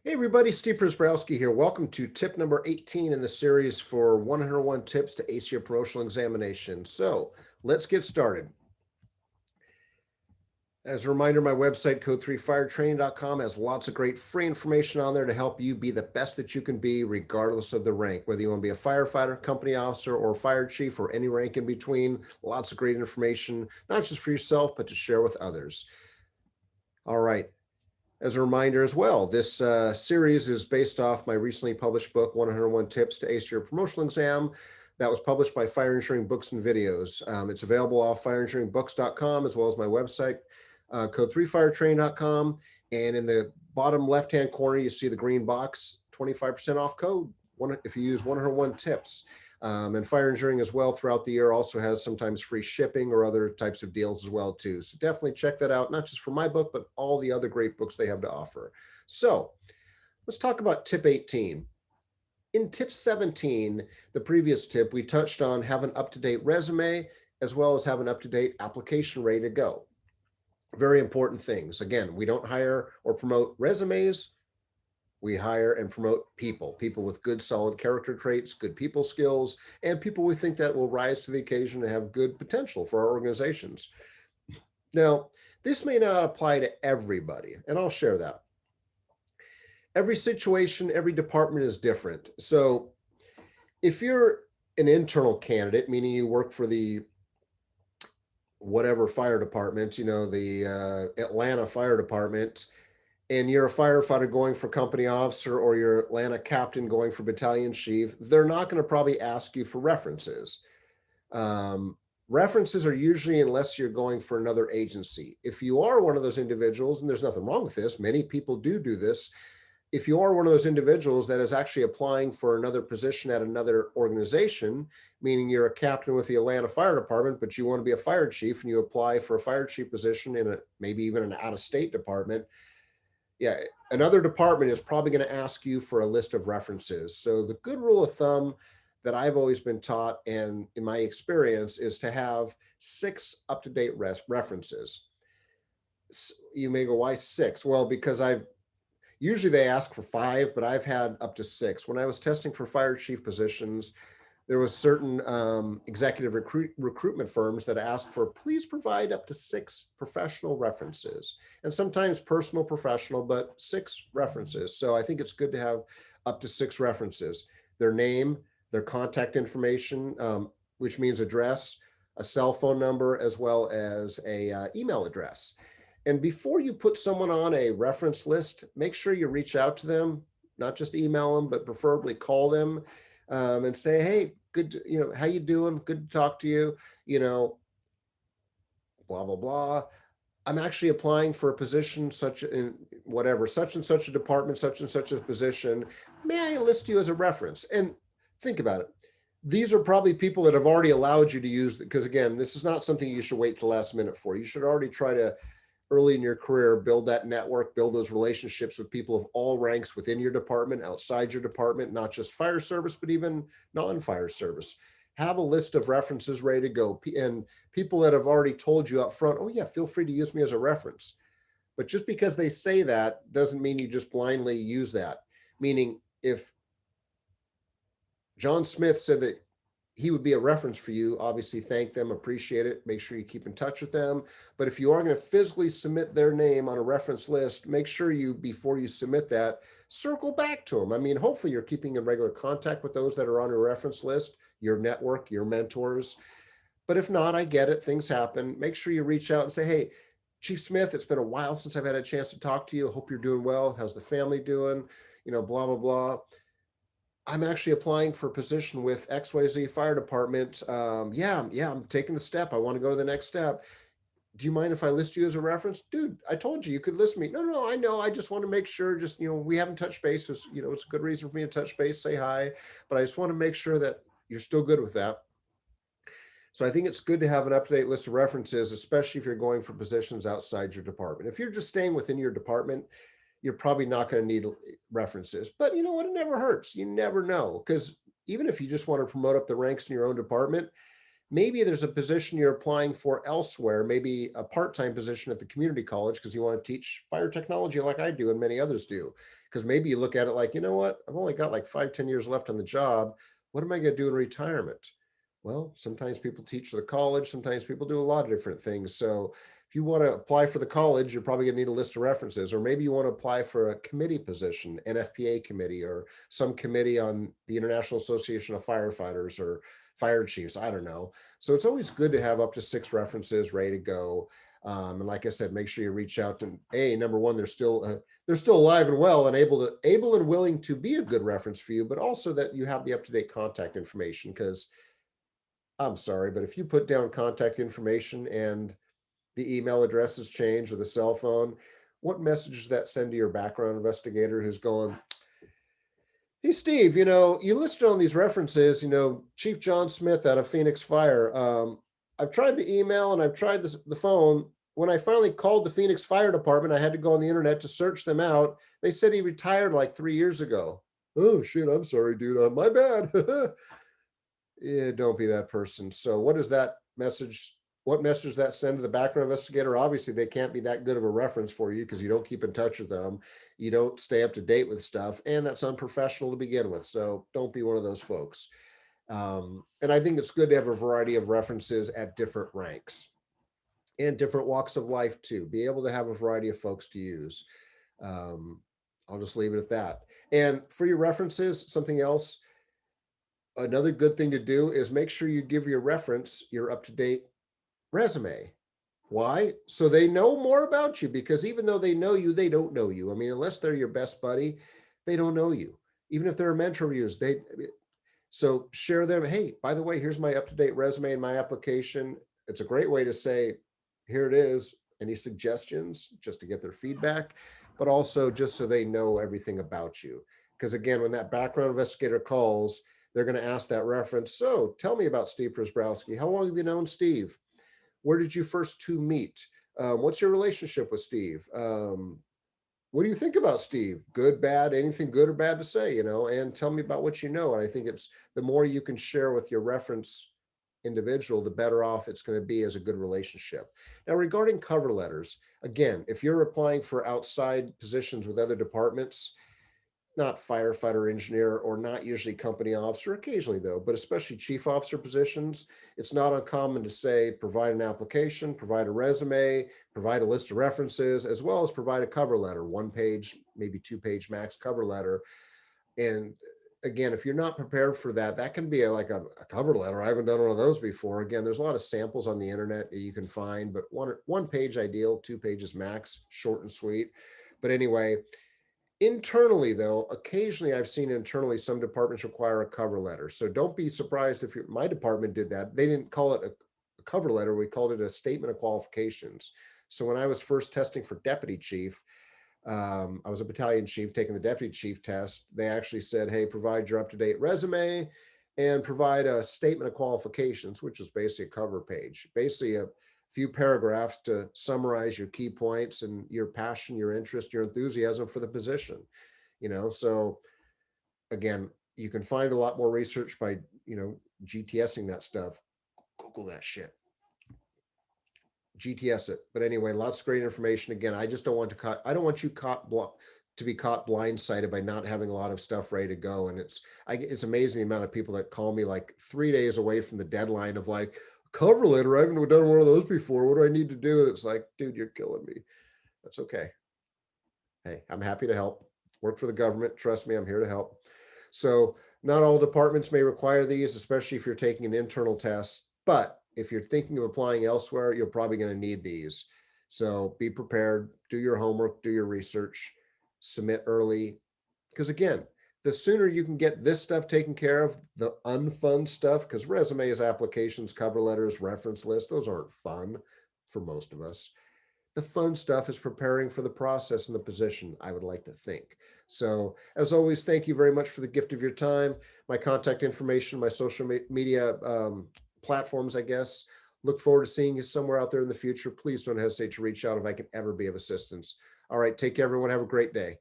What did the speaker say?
Hey everybody, Steve Przebrowski here. Welcome to tip number 18 in the series for 101 tips to ace your promotional examination. So let's get started. As a reminder, my website, code3firetraining.com, has lots of great free information on there to help you be the best that you can be, regardless of the rank. Whether you want to be a firefighter, company officer, or fire chief, or any rank in between, lots of great information, not just for yourself, but to share with others. All right. As a reminder as well, this series is based off my recently published book, 101 Tips to Ace Your Promotional Exam. That was published by Fire Engineering Books and Videos. It's available off fireengineeringbooks.com as well as my website, code3firetraining.com. And in the bottom left-hand corner, you see the green box, 25% off code if you use 101 tips. And Fire Engineering as well throughout the year also has sometimes free shipping or other types of deals as well too. So definitely check that out, not just for my book, but all the other great books they have to offer. So let's talk about tip 18. In tip 17, the previous tip, we touched on have an up-to-date resume as well as have an up-to-date application ready to go. Very important things. Again, we don't hire or promote resumes. We hire and promote people with good, solid character traits, good people skills, and people we think that will rise to the occasion and have good potential for our organizations. Now, this may not apply to everybody, and I'll share that. Every situation, every department is different. So if you're an internal candidate, meaning you work for the whatever fire department, the Atlanta Fire Department, and you're a firefighter going for company officer or you're Atlanta captain going for battalion chief, they're not going to probably ask you for references. References are usually unless you're going for another agency. If you are one of those individuals, and there's nothing wrong with this, many people do this. If you are one of those individuals that is actually applying for another position at another organization, meaning you're a captain with the Atlanta Fire Department, but you want to be a fire chief and you apply for a fire chief position in maybe even an out-of-state department, yeah, another department is probably going to ask you for a list of references. So the good rule of thumb that I've always been taught and in my experience is to have 6 up-to-date references. You may go, why 6? Well, because usually they ask for 5, but I've had up to 6. When I was testing for fire chief positions, there was certain executive recruitment firms that asked for, please provide up to 6 professional references, and sometimes personal, professional, but 6 references. So I think it's good to have up to 6 references: their name, their contact information, which means address, a cell phone number, as well as a email address. And before you put someone on a reference list, make sure you reach out to them, not just email them, but preferably call them. And say, hey, good, how you doing? Good to talk to you, blah, blah, blah. I'm actually applying for a position such in whatever, such and such a department, such and such a position. May I list you as a reference? And think about it. These are probably people that have already allowed you to use, because again, this is not something you should wait to the last minute for. You should already try to early in your career, build that network, build those relationships with people of all ranks within your department, outside your department, not just fire service, but even non-fire service. Have a list of references ready to go, and people that have already told you up front, oh yeah, feel free to use me as a reference. But just because they say that doesn't mean you just blindly use that. Meaning, if John Smith said that he would be a reference for you, obviously thank them, appreciate it, make sure you keep in touch with them. But if you are going to physically submit their name on a reference list, make sure you, before you submit that, circle back to them. I mean, hopefully you're keeping in regular contact with those that are on your reference list, your network, your mentors. But if not, I get it, things happen. Make sure you reach out and say, hey, Chief Smith, it's been a while since I've had a chance to talk to you. Hope you're doing well. How's the family doing? Blah, blah, blah. I'm actually applying for a position with XYZ Fire Department. Yeah, I'm taking the step. I want to go to the next step. Do you mind if I list you as a reference? Dude, I told you could list me. No, I know. I just want to make sure, we haven't touched base. It's a good reason for me to touch base, say hi, but I just want to make sure that you're still good with that. So I think it's good to have an up-to-date list of references, especially if you're going for positions outside your department. If you're just staying within your department, you're probably not going to need references. But you know what? It never hurts. You never know. Because even if you just want to promote up the ranks in your own department, Maybe there's a position you're applying for elsewhere, maybe a part-time position at the community college because you want to teach fire technology like I do and many others do. Because maybe you look at it like, you know what, I've only got like 5, 10 years left on the job. What am I going to do in retirement? Well, sometimes people teach for the college, sometimes people do a lot of different things. So if you want to apply for the college, you're probably going to need a list of references, or maybe you want to apply for a committee position, NFPA committee, or some committee on the International Association of Firefighters or fire chiefs. I don't know. So it's always good to have up to 6 references ready to go. And like I said, make sure you reach out to number one, they're still alive and well and able and willing to be a good reference for you, but also that you have the up-to-date contact information. Because I'm sorry, but if you put down contact information and the email address has changed or the cell phone, what message does that send to your background investigator who's going, hey, Steve, you listed on these references, Chief John Smith out of Phoenix Fire. I've tried the email and I've tried the phone. When I finally called the Phoenix Fire Department, I had to go on the internet to search them out. They said he retired like 3 years ago. Oh, shit. I'm sorry, dude. My bad. Yeah, don't be that person. So what message does that send to the background investigator? Obviously, they can't be that good of a reference for you because you don't keep in touch with them. You don't stay up to date with stuff, and that's unprofessional to begin with. So don't be one of those folks. And I think it's good to have a variety of references at different ranks and different walks of life too. Be able to have a variety of folks to use. Um, I'll just leave it at that. And for your references, something else, another good thing to do is make sure you give your reference your up to date resume. Why? So they know more about you, because even though they know you, they don't know you. I mean, unless they're your best buddy, they don't know you. Even if they're a mentor of yours, so share them. Hey, by the way, here's my up-to-date resume and my application. It's a great way to say, here it is. Any suggestions, just to get their feedback, but also just so they know everything about you. Because again, when that background investigator calls, they're going to ask that reference. So tell me about Steve Przebrowski. How long have you known Steve? Where did you first two meet? What's your relationship with Steve? What do you think about Steve? Good, bad, anything good or bad to say, and tell me about what you know. And I think it's the more you can share with your reference individual, the better off it's going to be as a good relationship. Now, regarding cover letters, again, if you're applying for outside positions with other departments, not firefighter, engineer, or not usually company officer, occasionally though, but especially chief officer positions, it's not uncommon to say, provide an application, provide a resume, provide a list of references, as well as provide a cover letter, 1 page, maybe 2 page max cover letter. And again, if you're not prepared for that, that can be like a cover letter. I haven't done one of those before. Again, there's a lot of samples on the internet that you can find, but one page ideal, 2 pages max, short and sweet. But anyway, internally, though, occasionally I've seen internally some departments require a cover letter. So don't be surprised if my department did that. They didn't call it a cover letter. We called it a statement of qualifications. So when I was first testing for deputy chief, I was a battalion chief taking the deputy chief test. They actually said, hey, provide your up-to-date resume and provide a statement of qualifications, which is basically a cover page, basically a few paragraphs to summarize your key points and your passion, your interest, your enthusiasm for the position. So again, you can find a lot more research by, GTSing that stuff. Google that shit. GTS it. But anyway, lots of great information. Again, I just don't want I don't want you to be caught blindsided by not having a lot of stuff ready to go. And it's amazing the amount of people that call me like 3 days away from the deadline of like, cover letter, I haven't done one of those before. What do I need to do? And it's like, dude, you're killing me. That's okay. Hey, I'm happy to help. Work for the government. Trust me, I'm here to help. So not all departments may require these, especially if you're taking an internal test, but if you're thinking of applying elsewhere, you're probably going to need these. So be prepared, do your homework, do your research, submit early. Because again, the sooner you can get this stuff taken care of, the unfun stuff, because resumes, applications, cover letters, reference lists, those aren't fun for most of us. The fun stuff is preparing for the process and the position, I would like to think. So as always, thank you very much for the gift of your time. My contact information, my social media platforms, I guess. Look forward to seeing you somewhere out there in the future. Please don't hesitate to reach out if I can ever be of assistance. All right, take care, everyone. Have a great day.